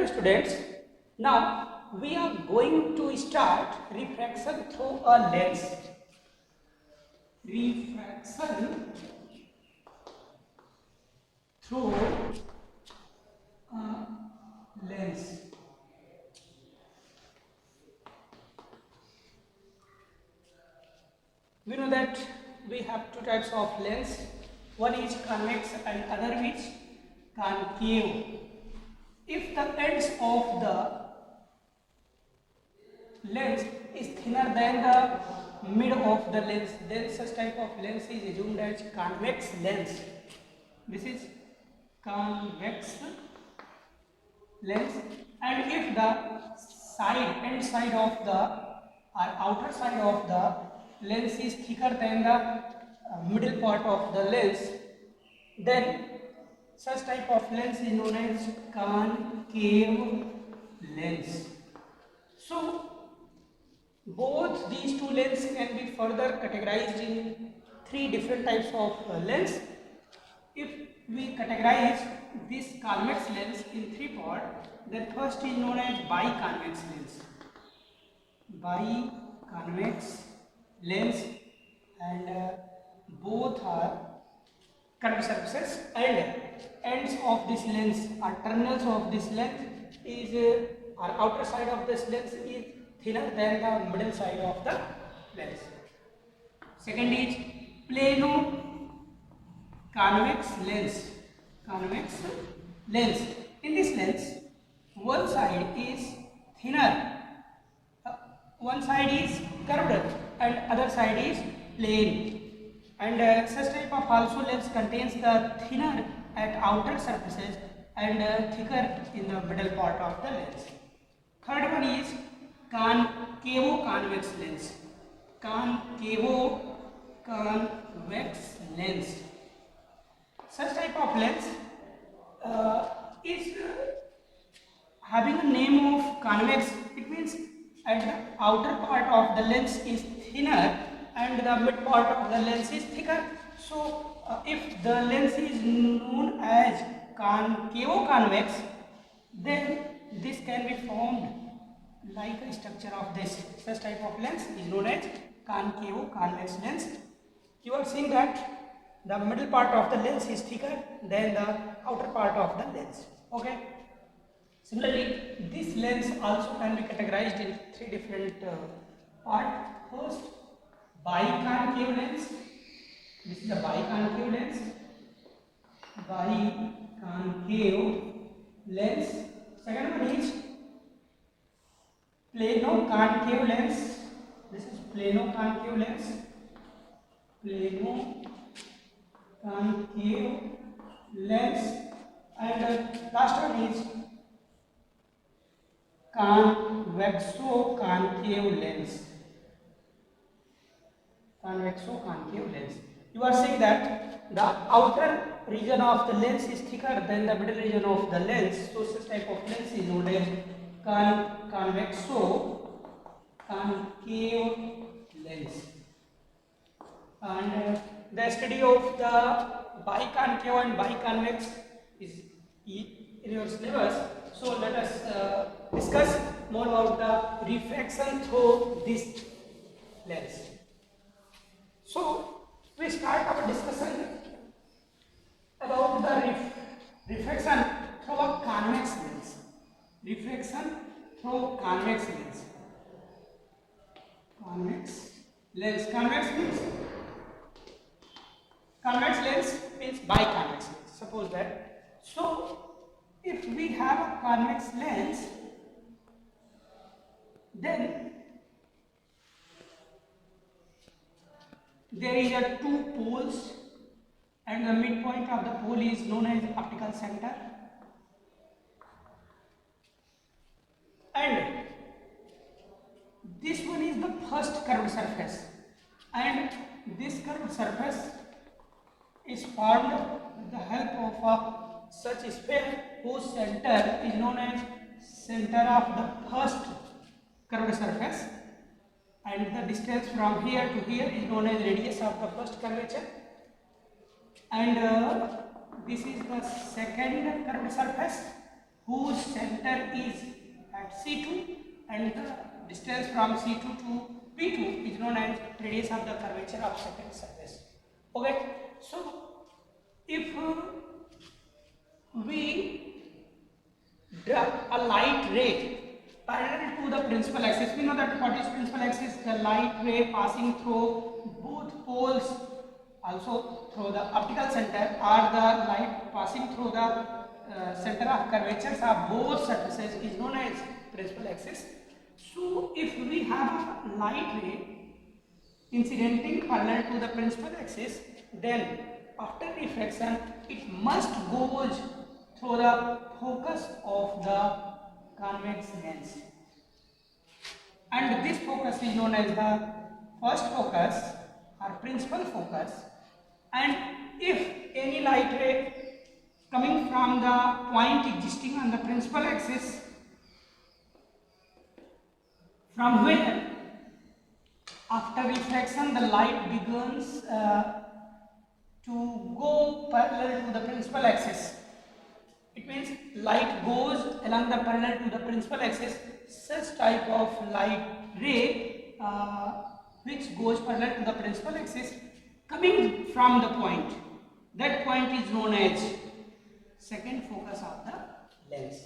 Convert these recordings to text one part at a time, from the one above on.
dear students, now we are going to start refraction through a lens. Refraction through a lens. We know that we have two types of lens. One is convex and other is concave. If the ends of the lens is thinner than the mid of the lens, then such type of lens is assumed as convex lens. This is convex lens. And if the end side of the or outer side of the lens is thicker than the middle part of the lens, then such type of lens is known as concave lens. So both these two lenses can be further categorized in three different types of lens. If we categorize this convex lens in three parts, then first is known as biconvex lens. Biconvex lens, and both are curved surfaces, and ends of this lens or terminals of this lens is or outer side of this lens is thinner than the middle side of the lens. Second is plano convex lens. Convex lens. In this lens, one side is thinner, one side is curved, and other side is plane. And such type of also lens contains the thinner at outer surfaces and thicker in the middle part of the lens. Third one is concavo convex lens. Concavo convex lens. Such type of lens is having a name of convex. It means at the outer part of the lens is thinner and the mid part of the lens is thicker. So if the lens is known as concavo convex, then this can be formed like a structure of this. Such type of lens is known as concavo convex lens. You are seeing that the middle part of the lens is thicker than the outer part of the lens. Okay. Similarly, this lens also can be categorized in three different parts. First, biconcave lens. This is the biconcave lens. Biconcave lens. Second one is plano concave lens. This is plano concave lens. Plano concave lens. And last one is convexo concave lens. Convexo concave lens. You are saying that the outer region of the lens is thicker than the middle region of the lens, so such type of lens is known as convexo concave lens. And the study of the biconcave and biconvex is in your syllabus. So let us discuss more about the refraction through this lens. So we start our discussion about the refraction through a convex lens. Refraction through convex lens. Convex lens. Convex lens means biconvex lens. Suppose that. So if we have a convex lens, then there is a two poles, and the midpoint of the pole is known as optical center, and this one is the first curved surface, and this curved surface is formed with the help of a such sphere whose center is known as center of the first curved surface, and the distance from here to here is known as radius of the first curvature, and this is the second curved surface, whose center is at C2 and the distance from C2 to P2 is known as radius of the curvature of second surface. Okay, so if we draw a light ray parallel to the principal axis, we know that what is principal axis? The light ray passing through both poles, also through the optical center, or the light passing through the center of curvatures of both surfaces is known as principal axis. So if we have a light ray incidenting parallel to the principal axis, then after refraction it must goes through the focus of the convex lens, and this focus is known as the first focus or principal focus. And if any light ray coming from the point existing on the principal axis, from where after refraction the light begins to go parallel to the principal axis, it means light goes along the parallel to the principal axis, such type of light ray which goes parallel to the principal axis coming from the point, that point is known as second focus of the lens.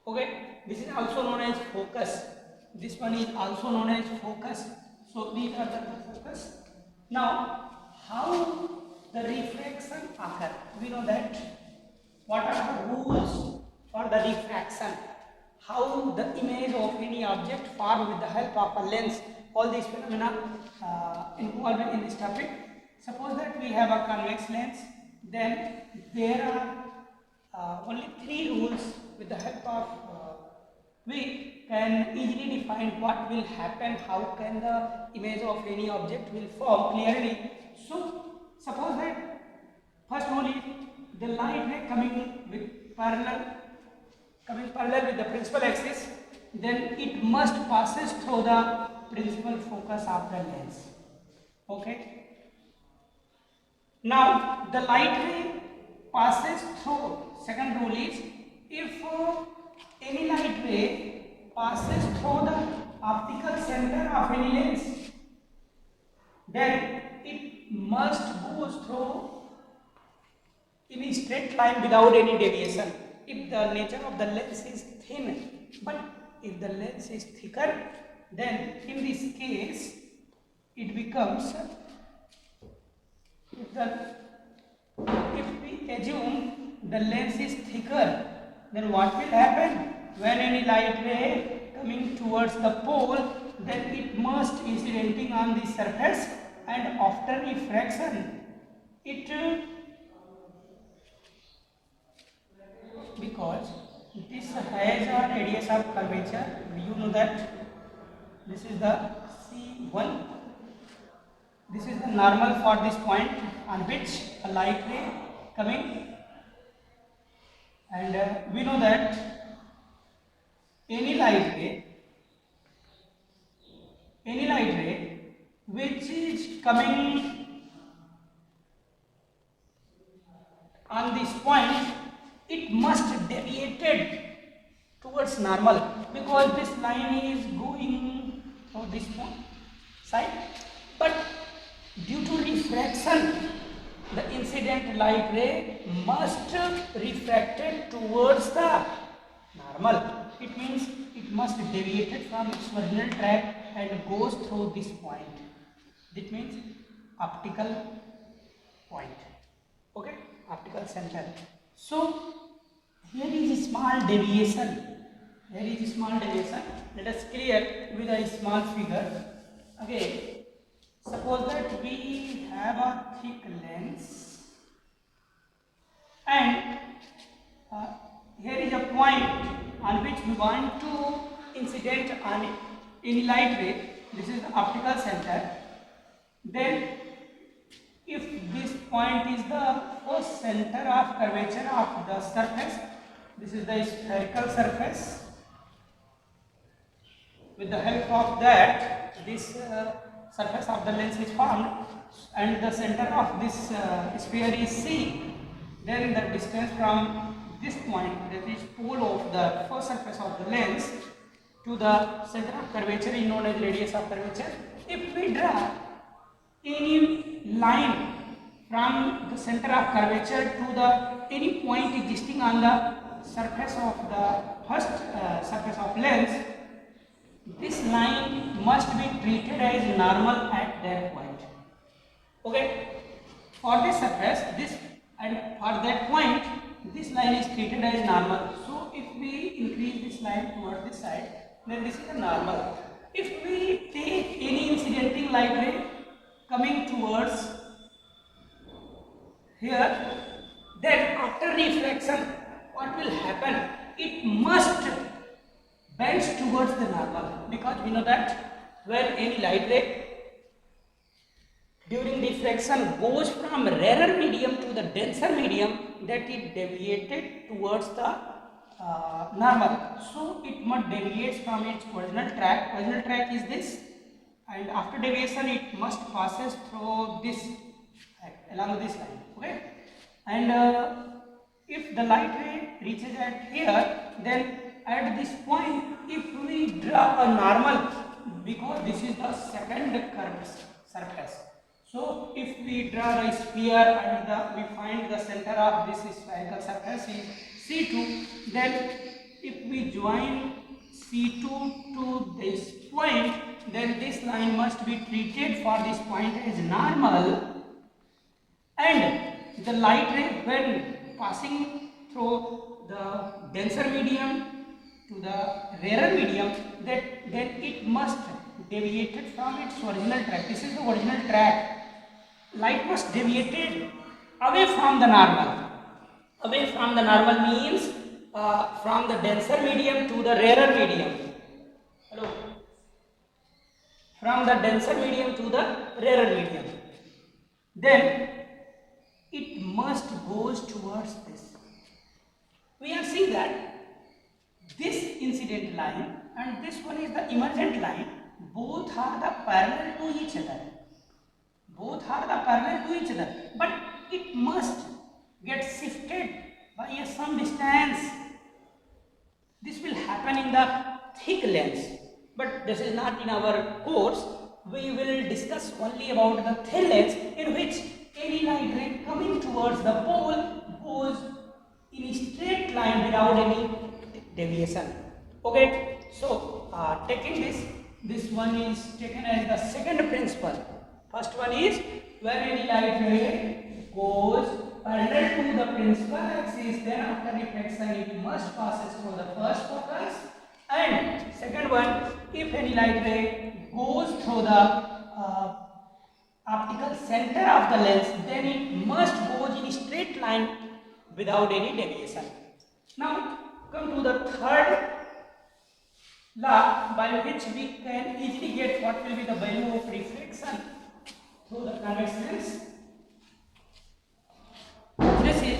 Okay, this is also known as focus, this one is also known as focus. So these are the two focus. Now how the refraction occur? We know that what are the rules for the refraction, how the image of any object formed with the help of a lens, all these phenomena involved in this topic. Suppose that we have a convex lens, then there are only three rules with the help of we can easily define what will happen, how can the image of any object will form clearly. So suppose that first rule is the light ray coming parallel with the principal axis, then it must passes through the principal focus of the lens. Okay. Now the light ray passes through, second rule is, if any light ray passes through the optical center of any lens, then it must go through in a straight line without any deviation. If the nature of the lens is thin, but if the lens is thicker, then in this case it becomes, if we assume the lens is thicker, then what will happen? When any light ray coming towards the pole, then it must incidenting on the surface, and after refraction it because this has a radius of curvature, you know that this is the C1, this is the normal for this point on which a light ray coming, and we know that any light ray which is coming on this point, it must deviated towards normal, because this line is going from this point side, but due to refraction the incident light ray must refracted towards the normal. It means it must deviated from its original track and goes through this point. That means optical point. Okay, optical center. So here is a small deviation. Let us clear with a small figure. Okay, suppose that we have a thick lens, and here is a point on which we want to incident on any light ray. This is the optical center. Then if this point is the first center of curvature of the surface, this is the spherical surface. With the help of that, this surface of the lens is formed, and the center of this sphere is C. Then the distance from this point, that is pole of the first surface of the lens to the center of curvature is known as radius of curvature. If we draw any line from the center of curvature to the any point existing on the surface of the first surface of lens, this line must be treated as normal at that point. Okay, for this surface, this and for that point, this line is treated as normal. So if we increase this line towards this side, then this is a normal. If we take any incidenting light ray coming towards here, then after reflection, what will happen? It must bend towards the normal, because we know that when any light ray during reflection goes from rarer medium to the denser medium, that it deviated towards the normal. So it must deviate from its original track. Original track is this, and after deviation it must passes through this along this line. Okay, and if the light ray reaches at here, then at this point, if we draw a normal, because this is the second curved surface. So if we draw a sphere and we find the center of this spherical surface is C2, then if we join C2 to this point, then this line must be treated for this point as normal, and the light ray when passing through the denser medium to the rarer medium, then it must deviate from its original track. This is the original track. Light must deviated away from the normal. Away from the normal means from the denser medium to the rarer medium. Hello. From the denser medium to the rarer medium. Then it must goes towards this. We are seeing that this incident line and this one is the emergent line. Both are the parallel to each other. Both are the parallel to each other, but it must get shifted by some distance. This will happen in the thick lens, but this is not in our course. We will discuss only about the thin lens, in which any light ray coming towards the pole goes in a straight line without any deviation. Okay, so taking this one is taken as the second principle. First one is when any light ray goes parallel to the principal axis, then after reflection it must passes through the first focus. And second one, if any light ray goes through the optical center of the lens, then it must go in a straight line without any deviation. Now come to the third law, by which we can easily get what will be the value of reflection through the convex lens. This is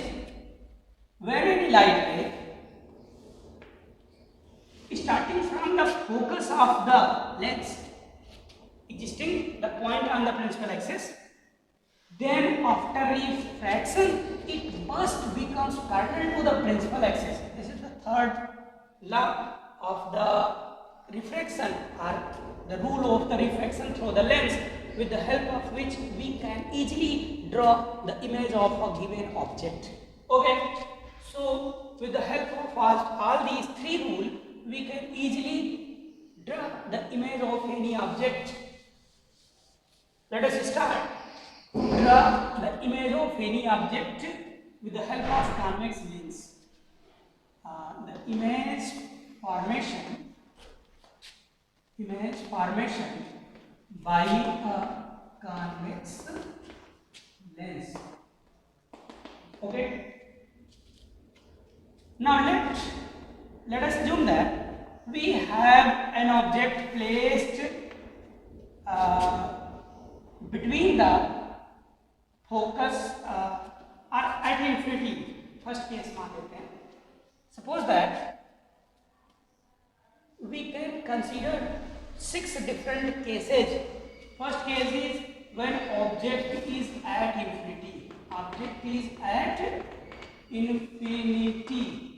where any light ray starting from the focus of the lens existing the point on the principal axis, then after refraction it must becomes parallel to the principal axis. This is the third law of the refraction, or the rule of the refraction through the lens, with the help of which we can easily draw the image of a given object. Okay, so with the help of all these three rules, we can easily draw the image of any object. Let us start. Draw the image of any object with the help of convex lens. The image formation by a convex lens. Okay. Now let us assume that we have an object placed between the focus or at infinity. First case मान लेते हैं. Suppose that we can consider 6 different cases. First case is when object is at infinity. Object is at infinity.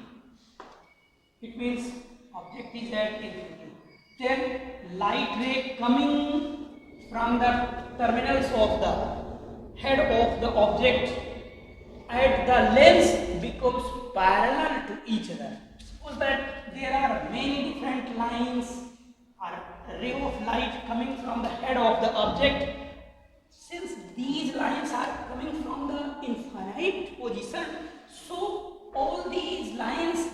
It means object is at infinity. Then light ray coming from the terminals of the head of the object at the lens becomes parallel to each other. Suppose that there are many different lines or ray of light coming from the head of the object. Since these lines are coming from the infinite position, so all these lines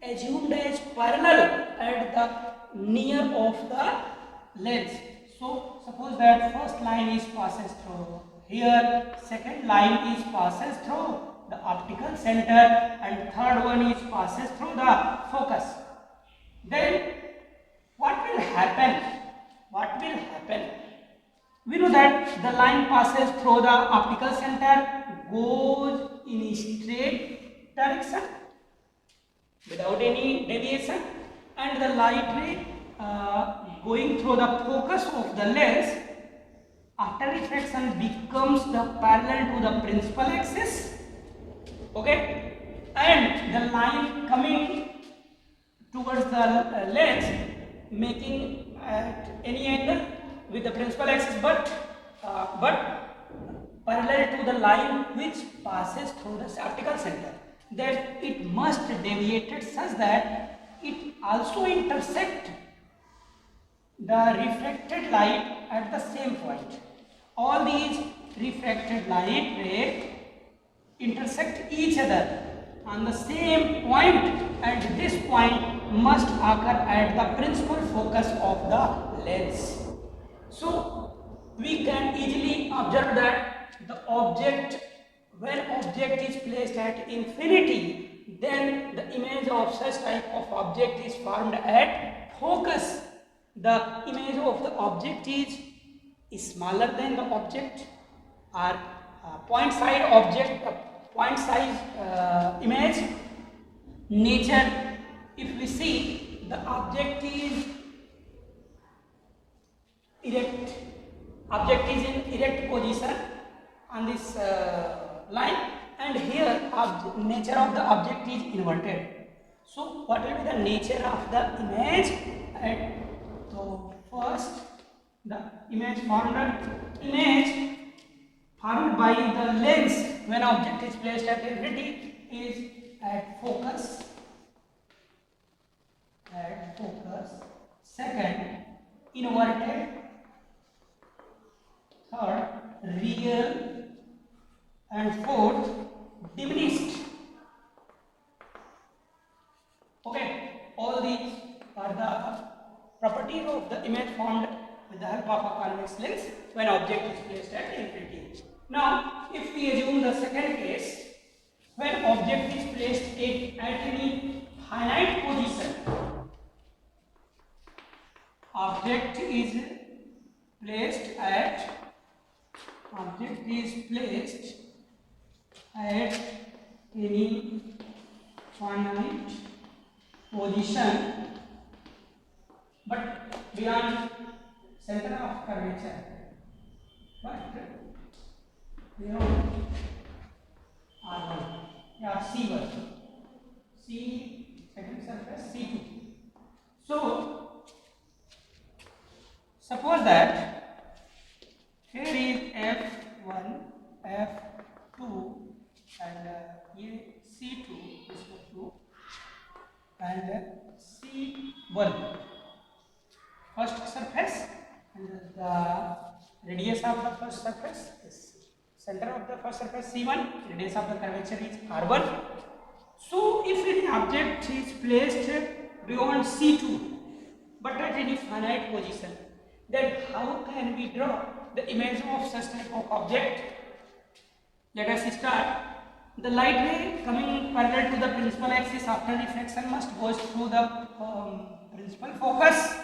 assumed as parallel at the near of the lens. So suppose that first line is passes through here, second line is passes through the optical center, and third one is passes through the focus. Then what will happen? What will happen? We know that the line passes through the optical center, goes in a straight direction without any deviation, and the light ray going through the focus of the lens after refraction becomes the parallel to the principal axis. Okay, and the line coming towards the lens making at any angle with the principal axis, but parallel to the line which passes through the optical center. Then it must deviate such that it also intersect the refracted light at the same point. All these refracted light rays intersect each other on the same point, and this point must occur at the principal focus of the lens. So we can easily observe that the object, when object is placed at infinity, then the image of such type of object is formed at focus. The image of the object is smaller than the object, or point size object, point size image. Nature, if we see, the object is erect, object is in erect position on this line, and here nature of the object is inverted. So what will be the nature of the image? So first the image formed by the lens when object is placed at infinity is at focus. Second, inverted. Third, real. And fourth, diminished. Okay, all these are the properties of the image formed with the help of a convex lens when object is placed at infinity. Now, if we assume the second case, when object is placed at any finite position, object is placed at any finite position, but beyond center of curvature, but beyond R1, yeah, C1, second surface C2. So suppose that here is F1, F2, and C2, this is 2, and C1, first surface, and the radius of the first surface is center of the first surface C1, radius of the curvature is R1. So if any object is placed beyond C2 but at any finite position, then how can we draw the image of such type of object? Let us start. The light ray coming parallel to the principal axis after refraction must go through the principal focus,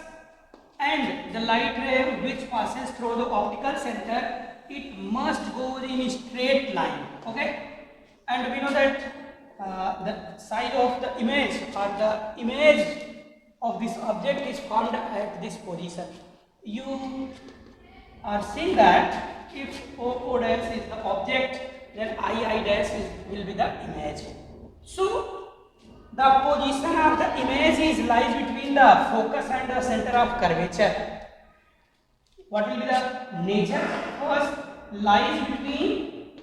and the light ray which passes through the optical center, it must go in a straight line. Okay, and we know that the size of the image or the image of this object is formed at this position. You are seeing that if O dash is the object, then I dash will be the image. So the position of the image is lies between the focus and the center of curvature. What will be the nature? First, lies between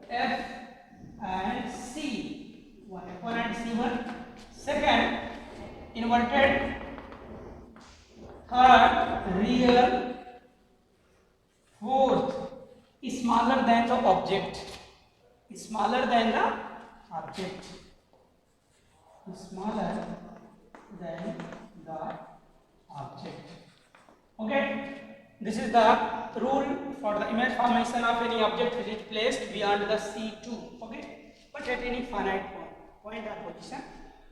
F and C. One F1 and C1. Second, inverted. Third, real. Fourth, smaller than the object. Smaller than the object. Smaller than the object. Okay. This is the rule for the image formation of any object which is placed beyond the C2. Okay. But at any finite point or position.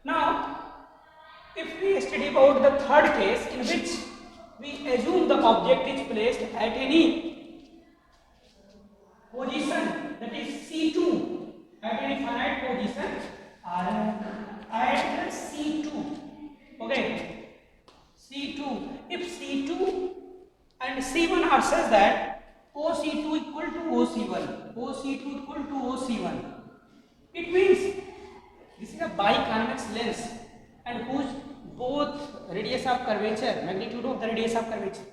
Now, if we study about the third case in which we assume the object is placed at any position, that is C2, at any finite position or at C2. Okay, C2. If C2 and C1 are such that OC2 equal to OC1, OC2 equal to OC1, it means this is a biconvex lens and whose both radius of curvature, magnitude of the radius of curvature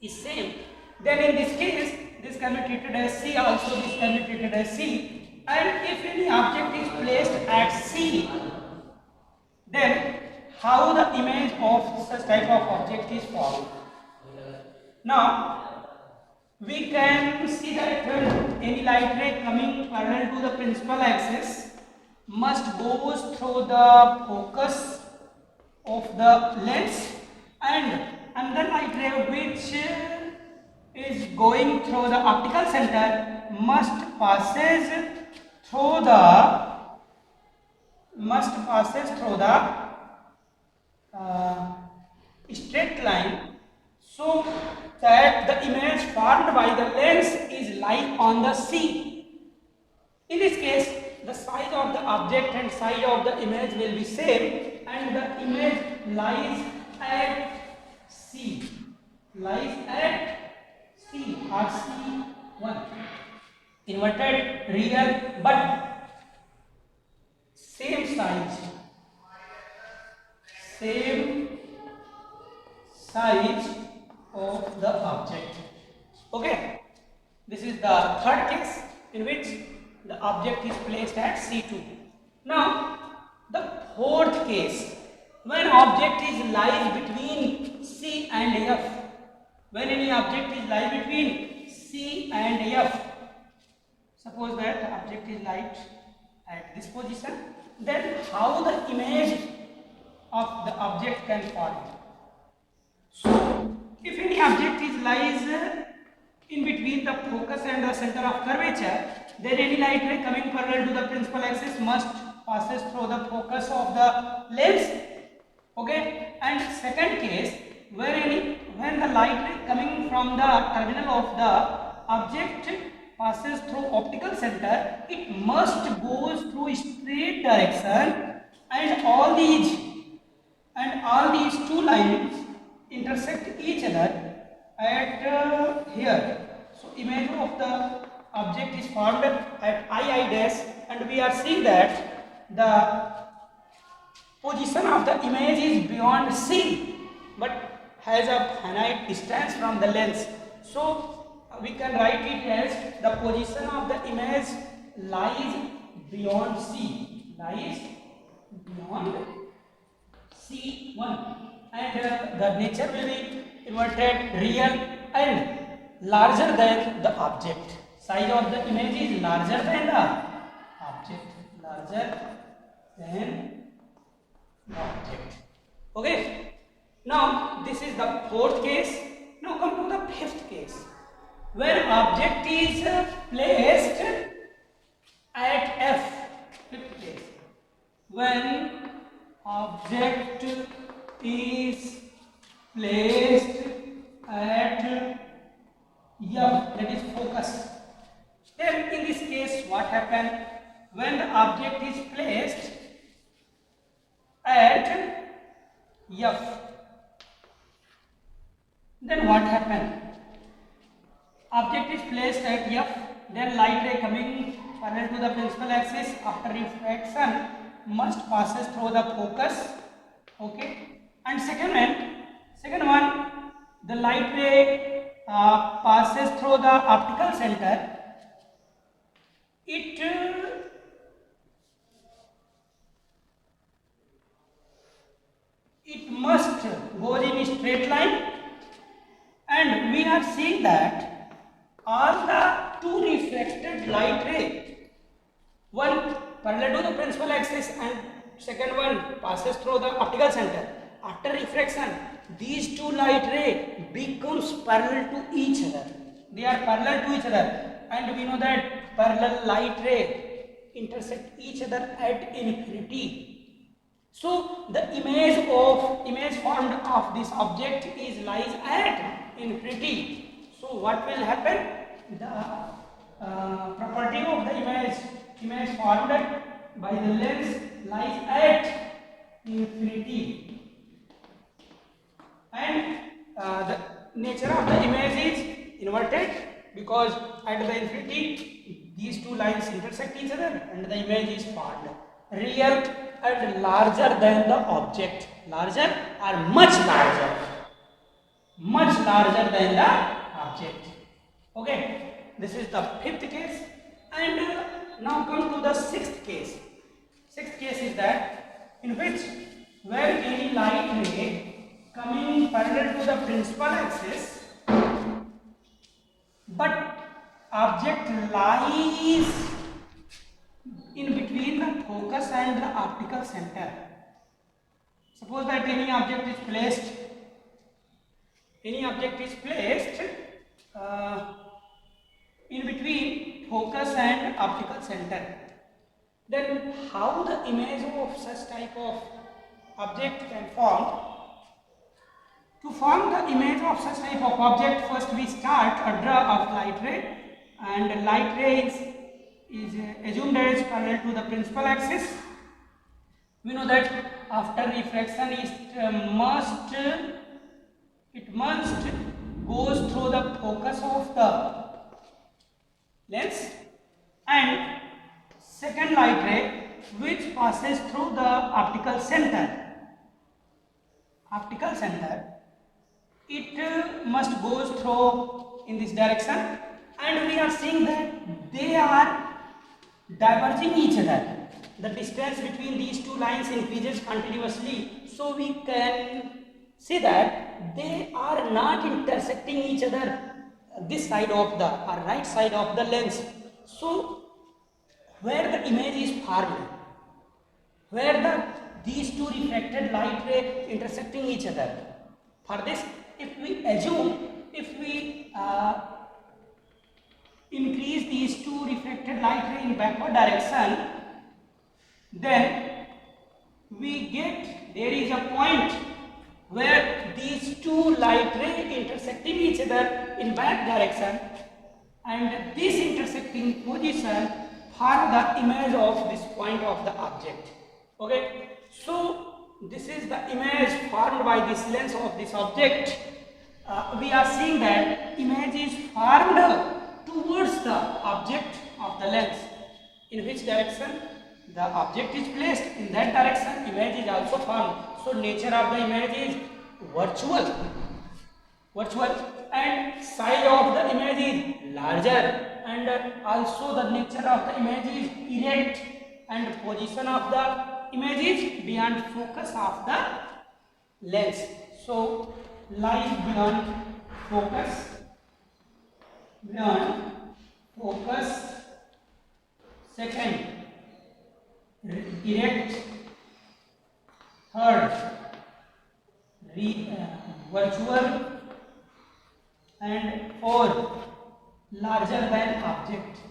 is same. Then in this case, this can be treated as C, also this can be treated as C. And if any object is placed at C, then how the image of such type of object is formed? Now, we can see that any light ray coming parallel to the principal axis must goes through the focus of the lens, and another light ray which is going through the optical center must passes through the straight line, so that the image formed by the lens is lying on the C. In this case, the size of the object and size of the image will be same, and the image lies at C, lies at C or C1, inverted real, but same size of the object. Okay, this is the third case in which the object is placed at C2. Now, the fourth case, when object is lies between C and F. When any object is lie between C and F, suppose that the object is light at this position, then how the image of the object can form? So, if any object is lies in between the focus and the center of curvature, then any light ray coming parallel to the principal axis must passes through the focus of the lens. Okay, and second case, when the light ray coming from the terminal of the object passes through optical center, it must goes through straight direction, and all these two lines intersect each other at here. So image of the object is formed at II dash, and we are seeing that the position of the image is beyond C, but has a finite distance from the lens. So we can write it as the position of the image lies beyond C, lies beyond C1, and the nature will be inverted real and larger than the object. Size of the image is larger than the object, larger than the object. Okay. Now this is the fourth case. Now come to the fifth case. When object is placed at F, fifth case. When object is placed at F, that is focus. Then in this case, what happened? When the object is placed at F, then what happened? Object is placed at F, then light ray coming parallel to the principal axis after refraction must passes through the focus. Okay, and second one, the light ray passes through the optical center. It must go in a straight line, and we are seeing that all the two refracted light ray, one parallel to the principal axis and second one passes through the optical center. After refraction, these two light ray becomes parallel to each other. They are parallel to each other, and we know that parallel light ray intersect each other at infinity. So the image formed of this object is lies at infinity. So what will happen? The property of the image formed by the lens lies at infinity, and the nature of the image is inverted, because at the infinity these two lines intersect each other and the image is formed. Real and larger than the object, larger or much larger than the object. Okay, this is the fifth case, and now come to the sixth case. Sixth case is that in which where any light ray coming parallel to the principal axis, but object lies in between the focus and the optical center. Suppose that any object is placed in between focus and optical center. Then how the image of such type of object can form? To form the image of such type of object, first we start a draw of light ray, and light ray is assumed as parallel to the principal axis. We know that after refraction it must goes through the focus of the lens, and second light ray which passes through the optical center, it must goes through in this direction, and we are seeing that they are diverging each other. The distance between these two lines increases continuously, so we can see that they are not intersecting each other this side of the or right side of the lens. So where the image is formed, where these two refracted light ray intersecting each other, for this if we increase these two refracted light ray in backward direction, then we get there is a point where these two light ray intersecting each other in back direction, and this intersecting position form the image of this point of the object. Okay, so this is the image formed by this lens of this object. We are seeing that image is formed towards the object of the lens. In which direction the object is placed, in that direction image is also formed. So nature of the image is virtual, and size of the image is larger, and also the nature of the image is erect, and position of the image is beyond focus of the lens. So lies beyond focus, second erect, third virtual, and fourth larger than object.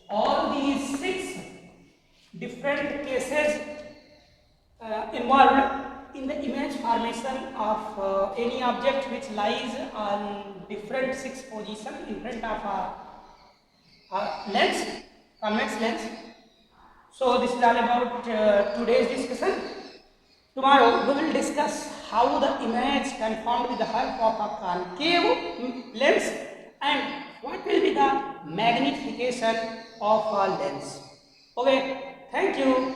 All these 6 different cases involved in the image formation of any object which lies on different 6 positions in front of a lens, convex lens. So this is all about today's discussion. Tomorrow we will discuss how the image can form with the help of a concave lens, and what will be the the magnification of a lens. Okay, thank you.